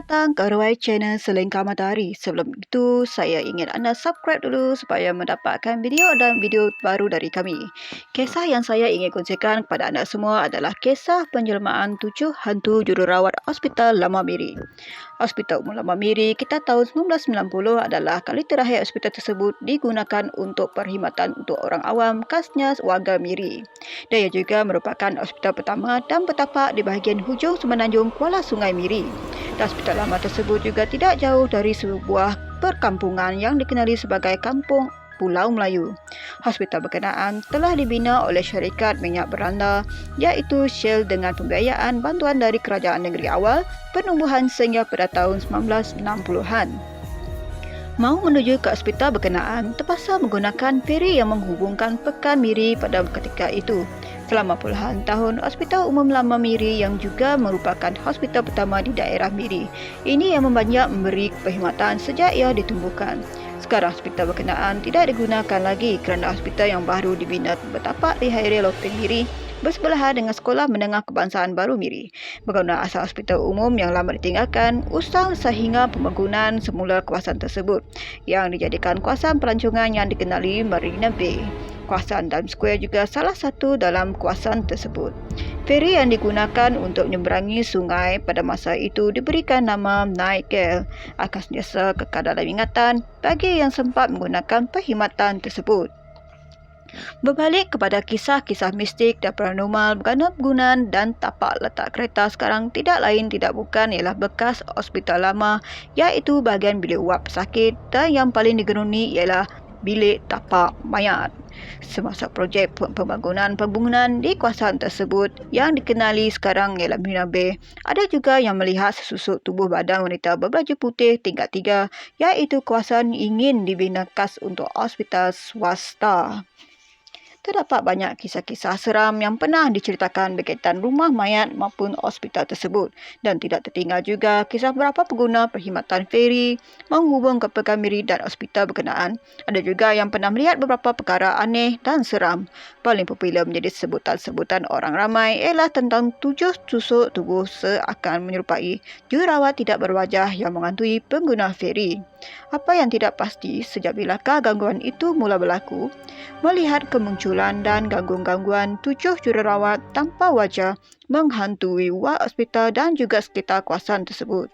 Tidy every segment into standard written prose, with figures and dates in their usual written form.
datang ke Arwai Channel Selengkap Matahari. Sebelum itu, saya ingin anda subscribe dulu supaya mendapatkan video dan video baru dari kami. Kisah yang saya ingin kongsikan kepada anda semua adalah kisah penjelmaan 7 hantu jururawat Hospital Lama Miri. Hospital Umum Lama Miri kita tahun 1990 adalah kali terakhir hospital tersebut digunakan untuk perkhidmatan untuk orang awam, khasnya warga Miri. Dia juga merupakan hospital pertama dan bertapak di bahagian hujung semenanjung Kuala Sungai Miri. Dan hospital lama tersebut juga tidak jauh dari sebuah perkampungan yang dikenali sebagai Kampung Pulau Melayu. Hospital berkenaan telah dibina oleh syarikat minyak Belanda iaitu Shell dengan pembiayaan bantuan dari kerajaan negeri awal penumbuhan sehingga pada tahun 1960-an. Mau menuju ke hospital berkenaan terpaksa menggunakan feri yang menghubungkan Pekan Miri pada ketika itu. Selama puluhan tahun, Hospital Umum Lama Miri yang juga merupakan hospital pertama di daerah Miri. Ini yang membanyak memberi perkhidmatan sejak ia ditumbuhkan. Sekarang hospital berkenaan tidak digunakan lagi kerana hospital yang baru dibina bertapak di Hairil Lokeng Miri bersebelahan dengan Sekolah Menengah Kebangsaan Baru Miri. Bangunan asal hospital umum yang lama ditinggalkan usang sehingga pembangunan semula kawasan tersebut yang dijadikan kawasan pelancongan yang dikenali Marina Bay. Kawasan Dam Square juga salah satu dalam kawasan tersebut. Feri yang digunakan untuk menyeberangi sungai pada masa itu diberikan nama Nightingale akan sentiasa kekal dalam ingatan bagi yang sempat menggunakan perkhidmatan tersebut. Berbalik kepada kisah-kisah mistik dan paranormal berguna dan tapak letak kereta sekarang tidak lain tidak bukan ialah bekas hospital lama iaitu bahagian bilik ward pesakit dan yang paling digeruni ialah bilik tapak mayat. Semasa projek pembangunan di kawasan tersebut yang dikenali sekarang ialah Marina Bay, ada juga yang melihat sesusuk tubuh badan wanita berbaju putih tingkat 3 iaitu kawasan ingin dibina khas untuk hospital swasta. Terdapat banyak kisah-kisah seram yang pernah diceritakan berkaitan rumah mayat maupun hospital tersebut dan tidak tertinggal juga kisah beberapa pengguna perkhidmatan feri menghubung ke Pekan Miri dan hospital berkenaan. Ada juga yang pernah melihat beberapa perkara aneh dan seram. Paling popular menjadi sebutan-sebutan orang ramai ialah tentang 7 tusuk tubuh seakan menyerupai jururawat tidak berwajah yang menghantui pengguna feri. Apa yang tidak pasti sejak bilakah gangguan itu mula berlaku? Melihat kemunculan dan gangguan-gangguan 7 jururawat tanpa wajah menghantui ward hospital dan juga sekitar kawasan tersebut.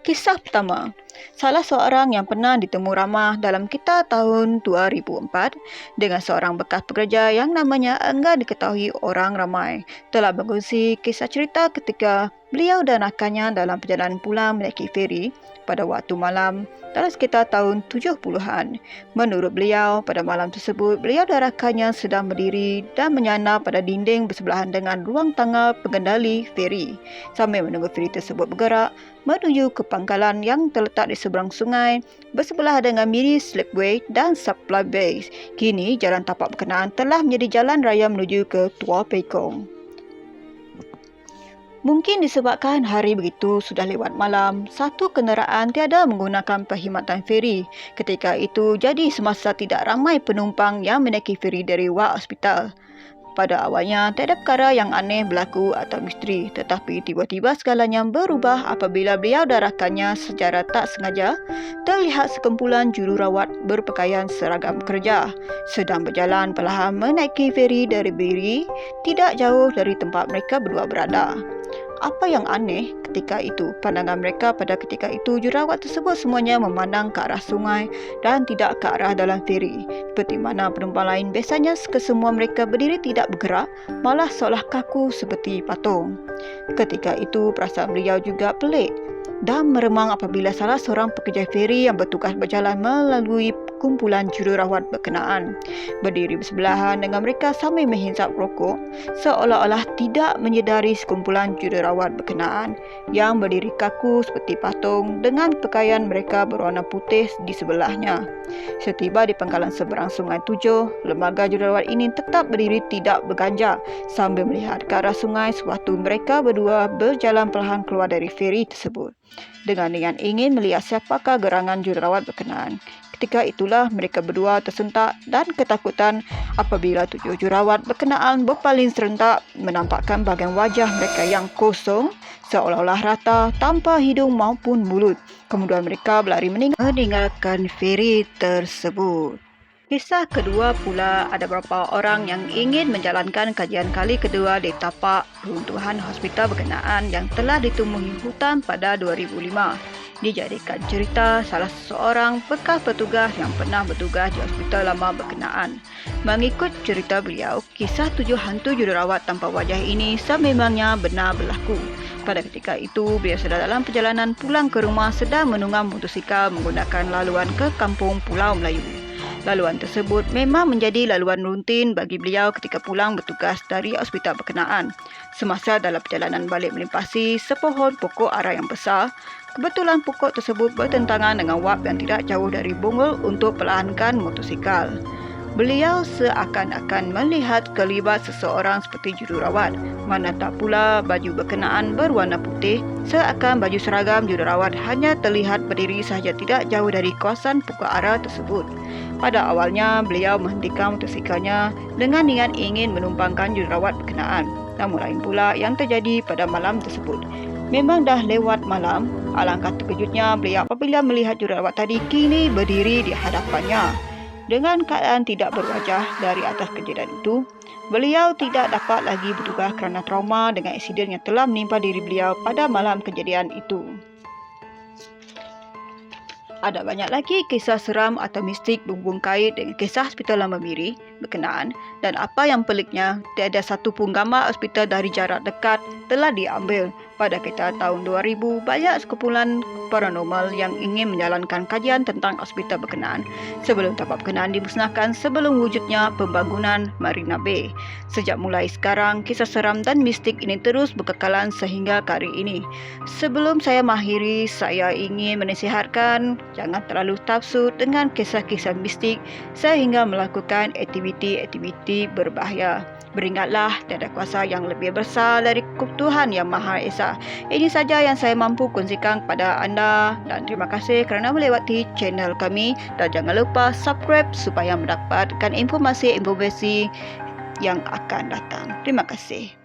Kisah pertama, salah seorang yang pernah ditemu ramah dalam kita tahun 2004 dengan seorang bekas pekerja yang namanya enggak diketahui orang ramai telah berkongsi kisah cerita ketika beliau dan rakannya dalam perjalanan pulang menaiki feri pada waktu malam dalam sekitar tahun 70-an. Menurut beliau, pada malam tersebut, beliau dan rakannya sedang berdiri dan menyandar pada dinding bersebelahan dengan ruang tangga pengendali feri sambil menunggu feri tersebut bergerak menuju ke pangkalan yang terletak di seberang sungai bersebelah dengan Miri Slipway dan Supply Base. Kini, jalan tapak berkenaan telah menjadi jalan raya menuju ke Tua Pekong. Mungkin disebabkan hari begitu sudah lewat malam, satu kenderaan tiada menggunakan perkhidmatan feri. Ketika itu jadi semasa tidak ramai penumpang yang menaiki feri dari ward hospital. Pada awalnya, tiada perkara yang aneh berlaku atau misteri, tetapi tiba-tiba segalanya berubah apabila beliau dan rakannya secara tak sengaja terlihat sekumpulan jururawat berpakaian seragam kerja sedang berjalan perlahan menaiki feri dari Miri tidak jauh dari tempat mereka berdua berada. Apa yang aneh ketika itu, pandangan mereka pada ketika itu jururawat tersebut semuanya memandang ke arah sungai dan tidak ke arah dalam feri. Seperti mana penumpang lain biasanya kesemua mereka berdiri tidak bergerak, malah seolah kaku seperti patung. Ketika itu perasaan beliau juga pelik dan meremang apabila salah seorang pekerja feri yang bertugas berjalan melalui kumpulan jururawat berkenaan berdiri bersebelahan dengan mereka sambil menghisap rokok seolah-olah tidak menyedari sekumpulan jururawat berkenaan yang berdiri kaku seperti patung dengan pakaian mereka berwarna putih di sebelahnya. Setiba di pangkalan seberang Sungai Tujuh, lembaga jururawat ini tetap berdiri tidak berganjak sambil melihat ke arah sungai sewaktu mereka berdua berjalan perlahan keluar dari feri tersebut dengan niat ingin melihat siapakah gerangan jururawat berkenaan. Ketika itulah mereka berdua tersentak dan ketakutan apabila 7 jururawat berkenaan berpaling serentak menampakkan bahagian wajah mereka yang kosong seolah-olah rata tanpa hidung maupun mulut. Kemudian mereka berlari meninggalkan feri tersebut. Kisah kedua pula, ada beberapa orang yang ingin menjalankan kajian kali kedua di tapak runtuhan hospital berkenaan yang telah ditumbuhi hutan pada 2005. Dijadikan cerita salah seorang bekas petugas yang pernah bertugas di hospital lama berkenaan. Mengikut cerita beliau, kisah 7 hantu jururawat tanpa wajah ini sememangnya benar berlaku. Pada ketika itu, beliau sedang dalam perjalanan pulang ke rumah sedang menunggang motosikal menggunakan laluan ke kampung Pulau Melayu. Laluan tersebut memang menjadi laluan rutin bagi beliau ketika pulang bertugas dari hospital berkenaan. Semasa dalam perjalanan balik melintasi sepohon pokok ara yang besar, kebetulan pokok tersebut bertentangan dengan wap yang tidak jauh dari bonggol untuk perlahankan motosikal. Beliau seakan-akan melihat kelibat seseorang seperti jururawat, mana tak pula baju berkenaan berwarna putih, seakan baju seragam jururawat hanya terlihat berdiri sahaja tidak jauh dari kawasan pokok ara tersebut. Pada awalnya, beliau menghentikan motosikalnya dengan niat ingin menumpangkan jururawat berkenaan. Namun lain pula yang terjadi pada malam tersebut. Memang dah lewat malam, alangkah terkejutnya beliau apabila melihat jururawat tadi kini berdiri di hadapannya. Dengan keadaan tidak berwajah dari atas kejadian itu, beliau tidak dapat lagi bertugas kerana trauma dengan insiden yang telah menimpa diri beliau pada malam kejadian itu. Ada banyak lagi kisah seram atau mistik berhubung kait dengan kisah hospital Lama Miri berkenaan, dan apa yang peliknya, tiada satu pun gambar hospital dari jarak dekat telah diambil. Pada sekitar tahun 2000, banyak sekumpulan paranormal yang ingin menjalankan kajian tentang hospital berkenaan sebelum tapak berkenaan dimusnahkan sebelum wujudnya pembangunan Marina Bay. Sejak mulai sekarang, kisah seram dan mistik ini terus berkekalan sehingga hari ini. Sebelum saya mengakhiri, saya ingin menasihatkan jangan terlalu tafsir dengan kisah-kisah mistik sehingga melakukan aktiviti-aktiviti berbahaya. Beringatlah, tiada kuasa yang lebih besar dari Tuhan Yang Maha Esa. Ini saja yang saya mampu kongsikan kepada anda, dan terima kasih kerana melewati channel kami, dan jangan lupa subscribe supaya mendapatkan informasi-informasi yang akan datang. Terima kasih.